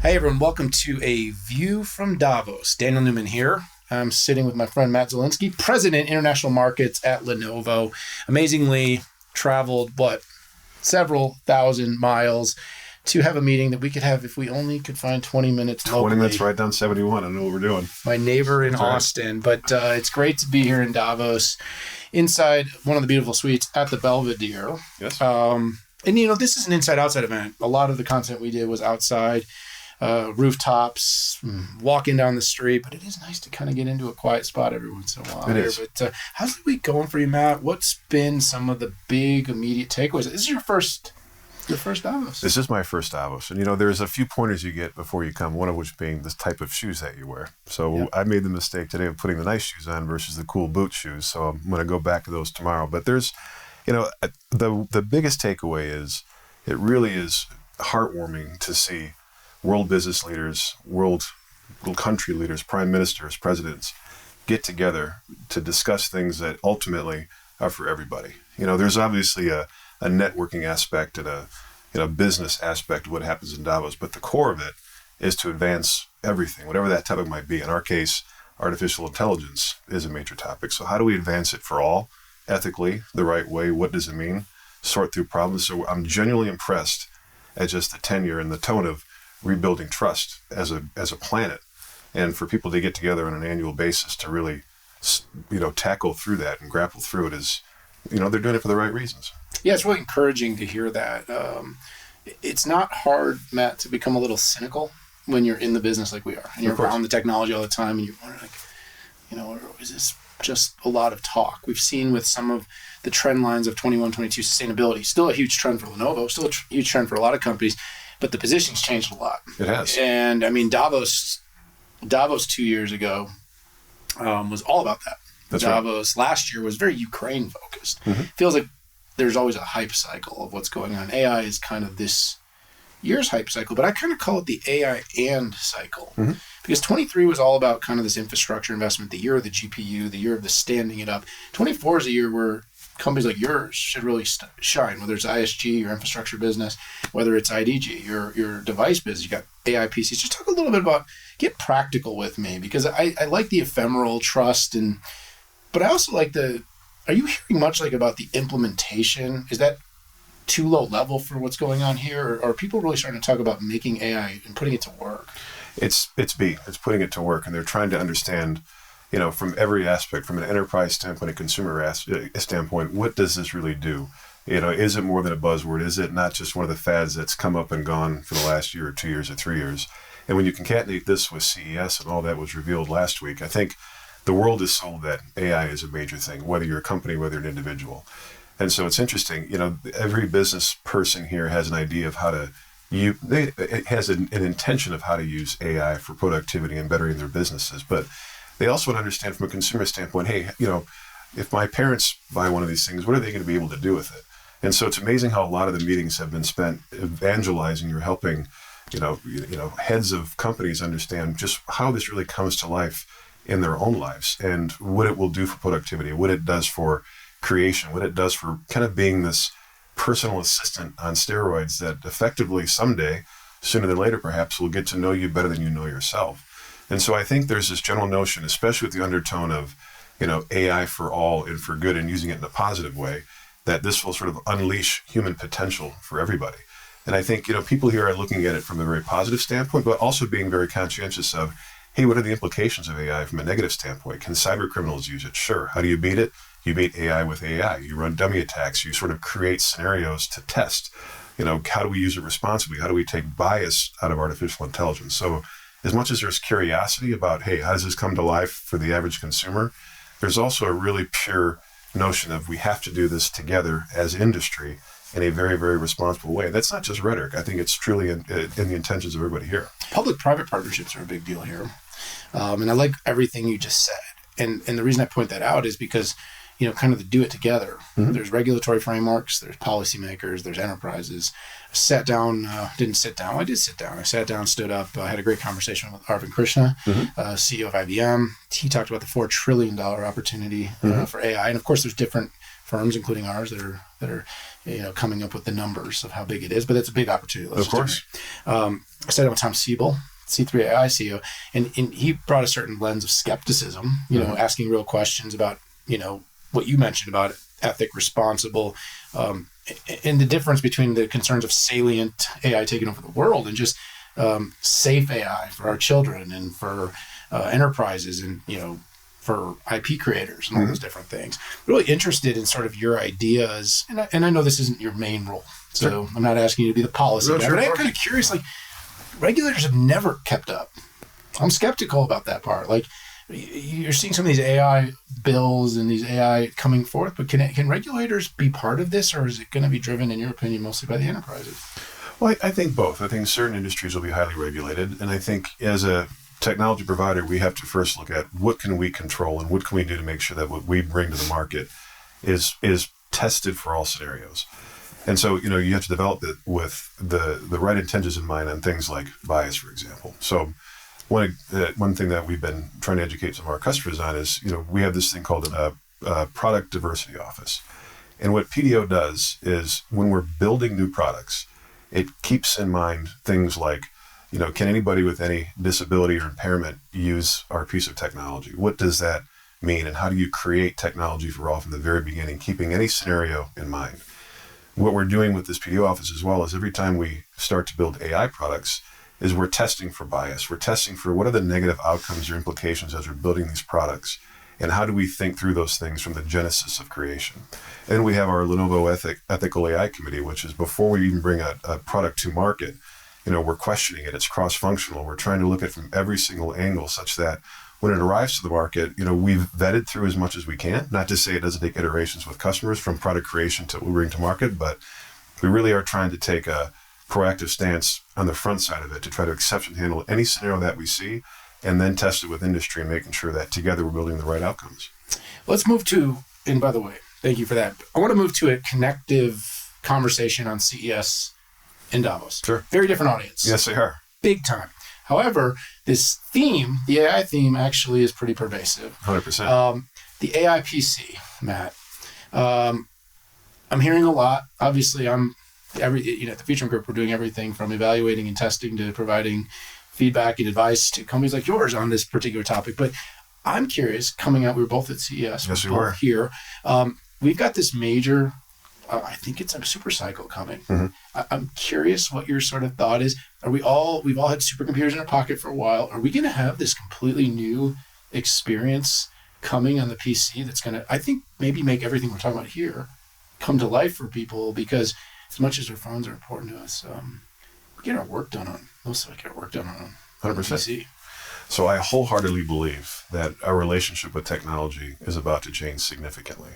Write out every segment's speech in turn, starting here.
Hey everyone, welcome to A View from Davos. Daniel Newman here. I'm sitting with my friend Matt Zielinksi, President International Markets at Lenovo. Amazingly traveled, several thousand miles to have a meeting that we could have if we only could find 20 minutes locally. 20 minutes right down 71. I know what we're doing. My neighbor in Austin. But it's great to be here in Davos, inside one of the beautiful suites at the Belvedere. Yes. And this is an inside-outside event. A lot of the content we did was outside. Rooftops, walking down the street, but it is nice to kind of get into a quiet spot every once in a while. It is. But how's the week going for you, Matt? What's been some of the big immediate takeaways? This is your first Davos. This is my first Davos. And, there's a few pointers you get before you come, one of which being this type of shoes that you wear. So yep. I made the mistake today of putting the nice shoes on versus the cool boot shoes. So I'm going to go back to those tomorrow. But there's, the biggest takeaway is it really is heartwarming to see world business leaders, world country leaders, prime ministers, presidents get together to discuss things that ultimately are for everybody. There's obviously a networking aspect and a business aspect of what happens in Davos, but the core of it is to advance everything, whatever that topic might be. In our case, artificial intelligence is a major topic. So how do we advance it for all, ethically, the right way? What does it mean? Sort through problems. So I'm genuinely impressed at just the tenure and the tone of rebuilding trust as a planet, and for people to get together on an annual basis to really, tackle through that and grapple through it is, they're doing it for the right reasons. Yeah, it's really encouraging to hear that. It's not hard, Matt, to become a little cynical when you're in the business like we are, and you're around the technology all the time, and you wonder, is this just a lot of talk? We've seen with some of the trend lines of 21-22 sustainability, still a huge trend for Lenovo, still a huge trend for a lot of companies. But the position's changed a lot. It has. And Davos 2 years ago was all about that. That's Davos last year was very Ukraine focused. Mm-hmm. Feels like there's always a hype cycle of what's going on. AI is kind of this year's hype cycle, but I kind of call it the AI and cycle. Mm-hmm. Because 23 was all about kind of this infrastructure investment, the year of the GPU, the year of the standing it up. 24 is a year where companies like yours should really shine, whether it's ISG, your infrastructure business, whether it's IDG, your device business, you got AI PCs. Just talk a little bit about, get practical with me, because I like the ephemeral trust, but I also like are you hearing much about the implementation? Is that too low level for what's going on here? Or are people really starting to talk about making AI and putting it to work? It's putting it to work, and they're trying to understand, from every aspect, from an enterprise standpoint, a consumer standpoint, what does this really do? Is it more than a buzzword? Is it not just one of the fads that's come up and gone for the last year or 2 years or 3 years? And when you concatenate this with CES and all that was revealed last week, I think the world is sold that AI is a major thing, whether you're a company, whether you're an individual. And so it's interesting, every business person here has an idea of how to it has an intention of how to use AI for productivity and bettering their businesses. But they also want to understand from a consumer standpoint, hey, if my parents buy one of these things, what are they going to be able to do with it? And so it's amazing how a lot of the meetings have been spent evangelizing or helping, heads of companies understand just how this really comes to life in their own lives and what it will do for productivity, what it does for creation, what it does for kind of being this personal assistant on steroids that effectively someday, sooner than later perhaps, will get to know you better than you know yourself. And so I think there's this general notion, especially with the undertone of, AI for all and for good and using it in a positive way, that this will sort of unleash human potential for everybody. And I think, people here are looking at it from a very positive standpoint, but also being very conscientious of, hey, what are the implications of AI from a negative standpoint? Can cyber criminals use it? Sure. How do you beat it? You beat AI with AI. You run dummy attacks. You sort of create scenarios to test. How do we use it responsibly? How do we take bias out of artificial intelligence? So as much as there's curiosity about, hey, how does this come to life for the average consumer? There's also a really pure notion of we have to do this together as industry in a very, very responsible way. That's not just rhetoric. I think it's truly in the intentions of everybody here. Public-private partnerships are a big deal here. And I like everything you just said. And the reason I point that out is because, kind of the do it together. Mm-hmm. There's regulatory frameworks, there's policymakers, there's enterprises. I sat down, I did sit down, stood up, had a great conversation with Arvind Krishna, CEO of IBM. He talked about the $4 trillion opportunity for AI. And of course, there's different firms, including ours, that are coming up with the numbers of how big it is. But it's a big opportunity. Of course. I sat down with Tom Siebel, C3 AI CEO, and he brought a certain lens of skepticism, asking real questions about, what you mentioned about ethic, responsible, and the difference between the concerns of salient AI taking over the world and just safe AI for our children and for enterprises and, for IP creators and all those different things. Really interested in sort of your ideas. And I know this isn't your main role, so sure. I'm not asking you to be the policy guy, but I'm kind of curious, regulators have never kept up. I'm skeptical about that part. You're seeing some of these AI bills and these AI coming forth, but can regulators be part of this, or is it going to be driven, in your opinion, mostly by the enterprises? Well, I think both. I think certain industries will be highly regulated, and I think as a technology provider, we have to first look at what can we control and what can we do to make sure that what we bring to the market is tested for all scenarios. And so, you have to develop it with the right intentions in mind on things like bias, for example. So one thing that we've been trying to educate some of our customers on is, we have this thing called a product diversity office. And what PDO does is when we're building new products, it keeps in mind things like, can anybody with any disability or impairment use our piece of technology? What does that mean? And how do you create technology for all from the very beginning, keeping any scenario in mind? What we're doing with this PDO office as well is every time we start to build AI products is we're testing for bias. We're testing for what are the negative outcomes or implications as we're building these products, and how do we think through those things from the genesis of creation. And we have our Lenovo Ethical AI Committee, which is before we even bring a product to market, we're questioning it. It's cross-functional. We're trying to look at it from every single angle such that when it arrives to the market, we've vetted through as much as we can. Not to say it doesn't take iterations with customers from product creation to what we bring to market, but we really are trying to take a proactive stance on the front side of it to try to exception handle any scenario that we see and then test it with industry and making sure that together we're building the right outcomes. Let's move to, and by the way, thank you for that. I want to move to a connective conversation on CES in Davos. Sure. Very different audience. Yes, they are. Big time. However, this theme, the AI theme, actually is pretty pervasive. 100%. The AI PC, Matt. I'm hearing a lot. Obviously, at the Feature Group, we're doing everything from evaluating and testing to providing feedback and advice to companies like yours on this particular topic. But I'm curious, coming out, we were both at CES. Yes, we were were. Here. We've got this major, I think it's a super cycle coming. Mm-hmm. I'm curious what your sort of thought is. We've all had supercomputers in our pocket for a while. Are we going to have this completely new experience coming on the PC that's going to, I think, maybe make everything we're talking about here come to life for people? Because as much as our phones are important to us, we get our work done on, most of us get our work done on 100%. PC. So I wholeheartedly believe that our relationship with technology is about to change significantly.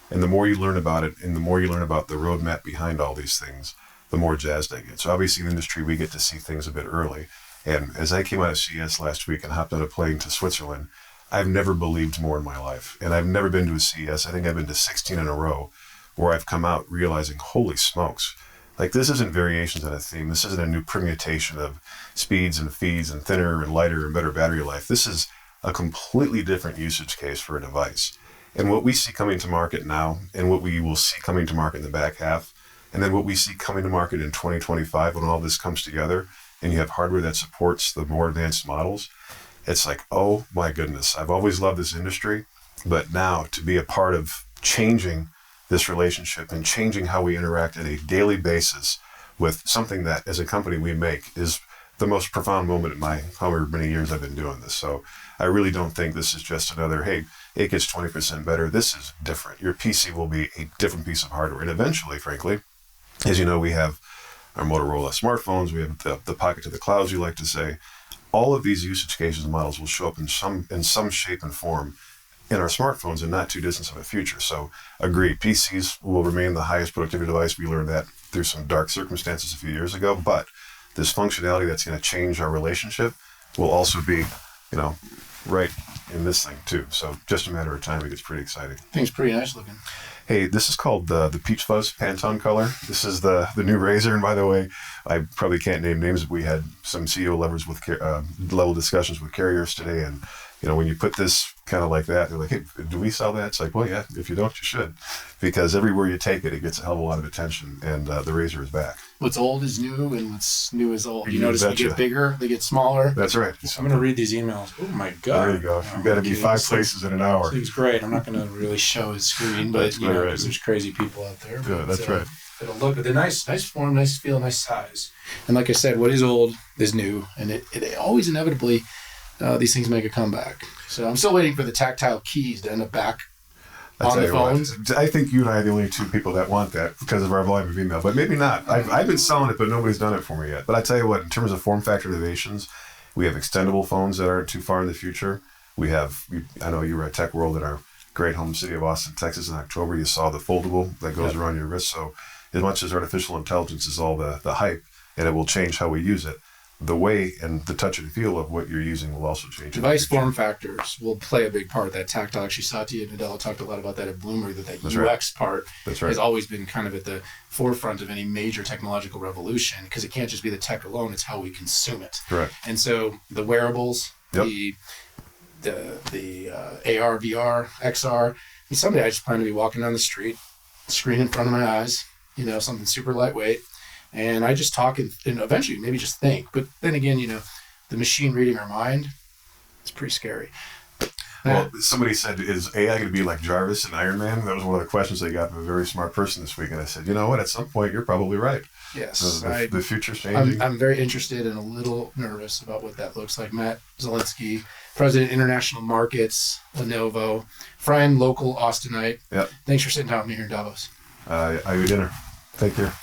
And the more you learn about it and the more you learn about the roadmap behind all these things, the more jazzed I get. So obviously in the industry, we get to see things a bit early. And as I came out of CES last week and hopped on a plane to Switzerland, I've never believed more in my life. And I've never been to a CES. I think I've been to 16 in a row where I've come out realizing, holy smokes, this isn't variations on a theme. This isn't a new permutation of speeds and feeds and thinner and lighter and better battery life. This is a completely different usage case for a device. And what we see coming to market now, and what we will see coming to market in the back half, and then what we see coming to market in 2025 when all this comes together, and you have hardware that supports the more advanced models, it's like, oh my goodness, I've always loved this industry, but now to be a part of changing this relationship and changing how we interact on a daily basis with something that as a company we make is the most profound moment in my however many years I've been doing this. So I really don't think this is just another, hey, it gets 20% better. This is different. Your PC will be a different piece of hardware. And eventually, frankly, as you know, we have our Motorola smartphones, we have the pocket to the clouds, you like to say. All of these usage cases and models will show up in some shape and form in our smartphones in not too distant of a future. So agree, PCs will remain the highest productivity device. We learned that through some dark circumstances a few years ago, but this functionality that's going to change our relationship will also be, right in this thing too. So just a matter of time, it gets pretty exciting. I think it's pretty nice looking. Hey, this is called the Peach Fuzz Pantone color. This is the new Razor. And by the way, I probably can't name names, but we had some CEO level discussions with carriers today. And, when you put this kind of like that, they're like, hey, do we sell that? It's like, well, yeah, if you don't, you should. because everywhere you take it, it gets a hell of a lot of attention, and the razor is back. What's old is new, and what's new is old. You You notice they betcha. get bigger, they get smaller. That's right. I'm going to read these emails. Oh, my God. There you go. Oh, You've got to be okay. 5 places in an hour. Seems great. I'm not going to really show his screen, but you know, 'cause there's crazy people out there. Good, But, that's right. It'll look, but they're nice form, nice feel, nice size. And like I said, what is old is new, and it always inevitably these things make a comeback. So I'm still waiting for the tactile keys to end up back on the phones. I think you and I are the only 2 people that want that because of our volume of email, but maybe not. I've been selling it, but nobody's done it for me yet. But I tell you what, in terms of form factor innovations, we have extendable phones that aren't too far in the future. I know you were at Tech World in our great home city of Austin, Texas in October. You saw the foldable that goes around your wrist. So as much as artificial intelligence is all the hype, and it will change how we use it, the way and the touch and feel of what you're using will also change. Device form factors will play a big part. That tactile, actually, Satya Nadella talked a lot about that at Bloomberg, that That's UX part That's right. has always been kind of at the forefront of any major technological revolution, because it can't just be the tech alone, it's how we consume it. Correct. And so the wearables, Yep. the AR, VR, XR, someday I just plan to be walking down the street, screen in front of my eyes, something super lightweight, and I just talk and eventually maybe just think. But then again, the machine reading our mind, it's pretty scary. Well, somebody said, is AI going to be like Jarvis and Iron Man? That was one of the questions they got from a very smart person this week. And I said, you know what? At some point, you're probably right. Yes. The future's changing. I'm very interested and a little nervous about what that looks like. Matt Zielinksi, President International Markets, Lenovo, friend, local Austinite. Yep. Thanks for sitting down with me here in Davos. I owe you dinner. Take care.